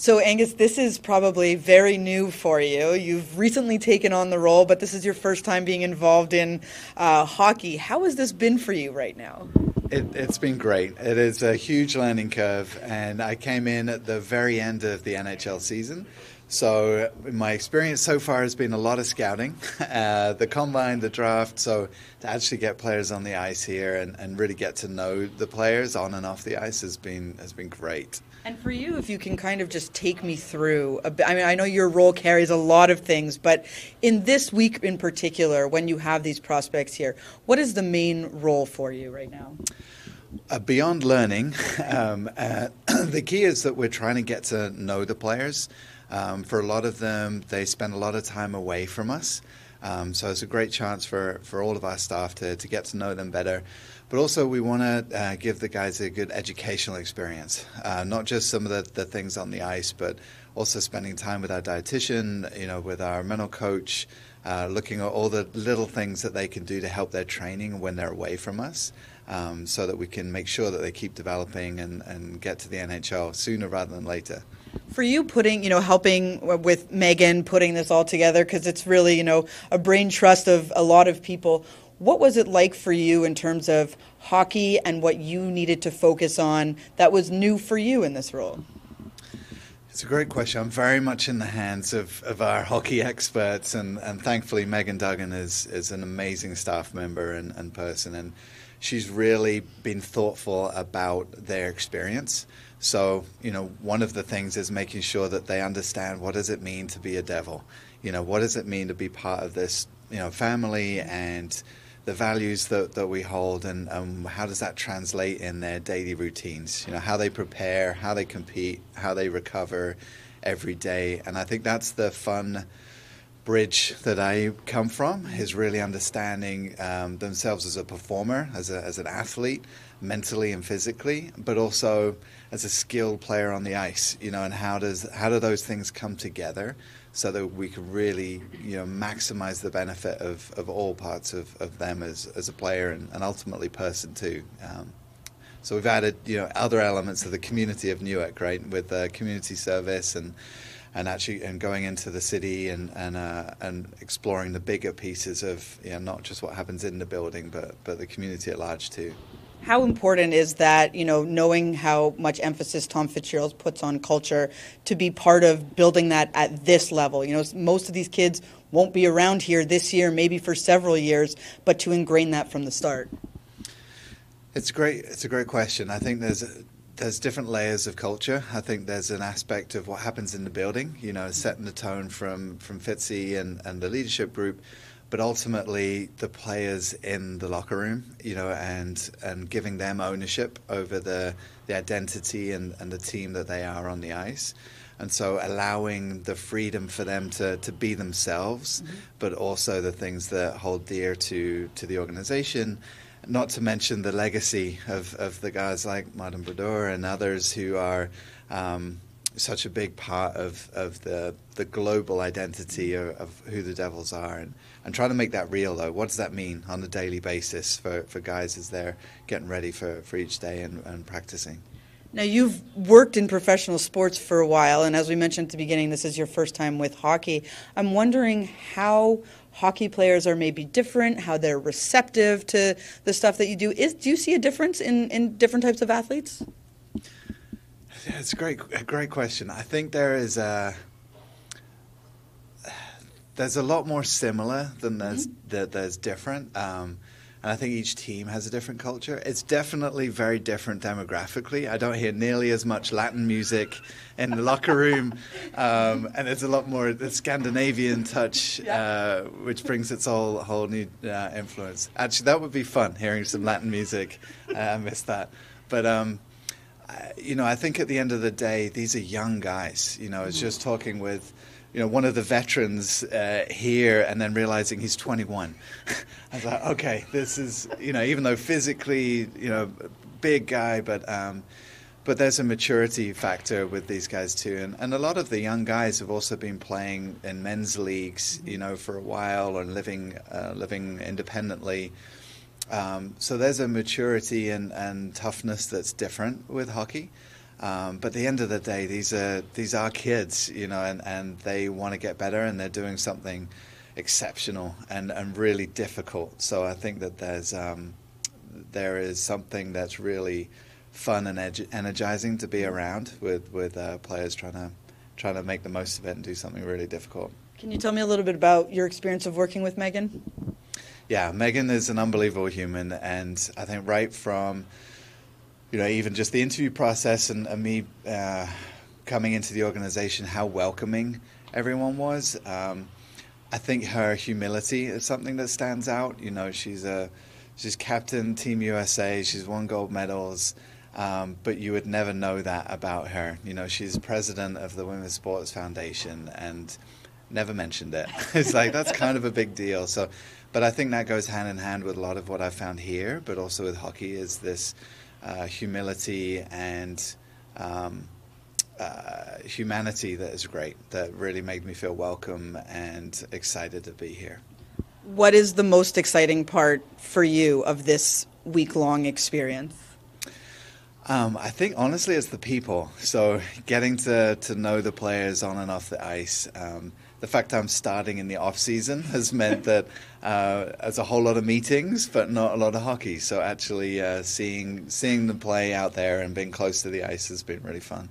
So, Angus, this is probably very new for you. You've recently taken on the role, but this is your first time being involved in hockey. How has this been for you right now? It's been great. It is a huge learning curve, and I came in at the very end of the NHL season. So my experience so far has been a lot of scouting, the combine, the draft. So to actually get players on the ice here and really get to know the players on and off the ice has been great. And for you, if you can kind of just take me through a bit, I mean, I know your role carries a lot of things, but in this week in particular, when you have these prospects here, what is the main role for you right now? Beyond learning, the key is that we're trying to get to know the players. For a lot of them, they spend a lot of time away from us. So it's a great chance for all of our staff to get to know them better. But also we want to give the guys a good educational experience, not just some of the things on the ice, but also spending time with our dietitian, with our mental coach, looking at all the little things that they can do to help their training when they're away from us, so that we can make sure that they keep developing and get to the NHL sooner rather than later. For you helping with Megan putting this all together, because it's really, a brain trust of a lot of people. What was it like for you in terms of hockey and what you needed to focus on that was new for you in this role? It's a great question. I'm very much in the hands of our hockey experts, and thankfully Megan Duggan is an amazing staff member and person, and she's really been thoughtful about their experience. So, one of the things is making sure that they understand what does it mean to be a devil? What does it mean to be part of this, family, and the values that we hold, and how does that translate in their daily routines? How they prepare, how they compete, how they recover every day. And I think that's the fun bridge that I come from, is really understanding themselves as a performer, as an athlete, mentally and physically, but also as a skilled player on the ice, and how do those things come together so that we can really, maximize the benefit of all parts of them as a player and ultimately person too. So we've added, other elements of the community of Newark, right, with community service and going into the city and exploring the bigger pieces of, not just what happens in the building, but the community at large too. How important is that, knowing how much emphasis Tom Fitzgerald puts on culture, to be part of building that at this level? Most of these kids won't be around here this year, maybe for several years, but to ingrain that from the start. It's a great question. I think there's different layers of culture. I think there's an aspect of what happens in the building, setting the tone from Fitzy and the leadership group, but ultimately the players in the locker room, and giving them ownership over the identity and the team that they are on the ice. And so allowing the freedom for them to be themselves, but also the things that hold dear to the organization. Not to mention the legacy of the guys like Martin Brodeur and others who are such a big part of the global identity of who the Devils are. And trying to make that real, though. What does that mean on a daily basis for guys as they're getting ready for each day and practicing? Now, you've worked in professional sports for a while, and as we mentioned at the beginning, this is your first time with hockey. I'm wondering how hockey players are maybe different, how they're receptive to the stuff that you do. Do you see a difference in different types of athletes? Yeah, it's a great question. I think there's a lot more similar than there's different. And I think each team has a different culture. It's definitely very different demographically. I don't hear nearly as much Latin music in the locker room, and it's a lot more the Scandinavian touch, which brings its whole new influence. Actually, that would be fun, hearing some Latin music. I miss that. But I think at the end of the day, these are young guys. It's just talking with one of the veterans here, and then realizing he's 21. I was like, okay, this is, even though physically, big guy, but there's a maturity factor with these guys too. And a lot of the young guys have also been playing in men's leagues, for a while, or living independently. So there's a maturity and toughness that's different with hockey. But at the end of the day, these are kids, you know, and they want to get better, and they're doing something exceptional and really difficult. So I think that there is something that's really fun and energizing to be around with players trying to make the most of it and do something really difficult. Can you tell me a little bit about your experience of working with Megan? Yeah, Megan is an unbelievable human, and I think right from, you know, even just the interview process and me coming into the organization, how welcoming everyone was. I think her humility is something that stands out. You know, she's captain Team USA. She's won gold medals, but you would never know that about her. You know, she's president of the Women's Sports Foundation and never mentioned it. It's like, that's kind of a big deal. So, but I think that goes hand in hand with a lot of what I've found here, but also with hockey, is this humility and humanity that is great, that really made me feel welcome and excited to be here. What is the most exciting part for you of this week-long experience? I think, honestly, it's the people. So getting to know the players on and off the ice. The fact I'm starting in the off-season has meant that there's a whole lot of meetings, but not a lot of hockey. So actually seeing them play out there and being close to the ice has been really fun.